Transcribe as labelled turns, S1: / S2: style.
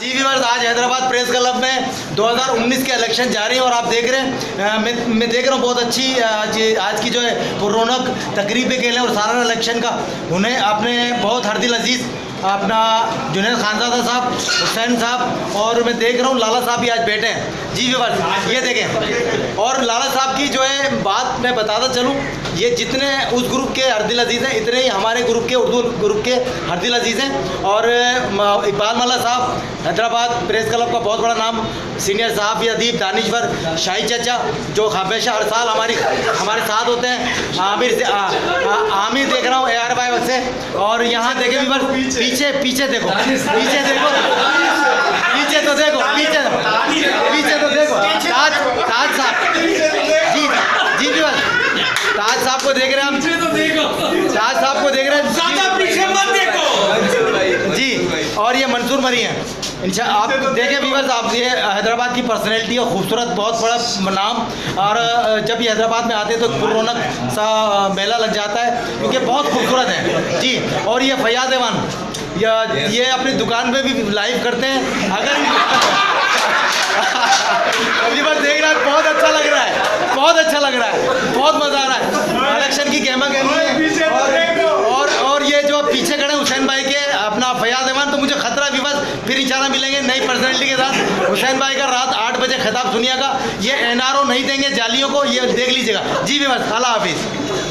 S1: जी viewers, आज Hyderabad press club में 2019 के इलेक्शन जारी हैं और आप देख रहे हैं, मैं देख रहा हूँ बहुत अच्छी आज की जो है रौनक तकरीबें के लिए और सारा इलेक्शन का उन्हें आपने बहुत हरदिल अजीज़ अपना जुनैद खानज़ादा साहब, हुसैन साहब और मैं देख रहा हूँ लाला साहब भी आज बैठे हैं। जी व्यूअर्स ये देखें, और लाला साहब की जो है बात मैं बताता चलूँ, ये जितने उस ग्रुप के हरदिल अजीज़ हैं इतने ही हमारे ग्रुप के उर्दू ग्रुप के हरदिल अजीज़ हैं। और इकबाल मल्ला साहब हैदराबाद प्रेस क्लब का बहुत बड़ा नाम, सीनियर साहब अदीब दानिश्वर शाही चचा जो हमेशा हर साल हमारे साथ होते हैं। आमिर देख रहा हूँ AR भाई से, और यहाँ देखें भी बस पीछे देखो, पीछे तो देखो ताज साहब, जी भी बस ताज साहब को देख रहे हैं हम, ताज साहब को देख रहे हैं,
S2: पीछे मत देखो
S1: जी। और ये मंसूर मरी हैं इंशाअल्लाह। आप देखें व्यूअर्स, आप ये हैदराबाद की पर्सनैलिटी और खूबसूरत बहुत बड़ा नाम, और जब ये हैदराबाद में आते हैं तो रौनक सा मेला लग जाता है क्योंकि बहुत खूबसूरत है जी। और ये फयाज एवान ये अपनी दुकान पे भी लाइव करते हैं। अगर व्यूअर्स देख रहा है, बहुत अच्छा लग रहा है, बहुत अच्छा लग रहा है, बहुत मज़ा आ रहा है। इलेक्शन की गेमा गेमी है। और ये जो पीछे खड़े हुसैन भाई के अपना फयाज एवान, तो मुझे खतरा व्यूअर्स फिर इंशाल्लाह मिलेंगे नई पर्सनैलिटी के साथ। हुसैन भाई का रात 8 बजे खिताब सुनिएगा, ये NRO नहीं देंगे जालियों को, ये देख लीजिएगा। जी व्यूअर्स, अल्लाह हाफिज़।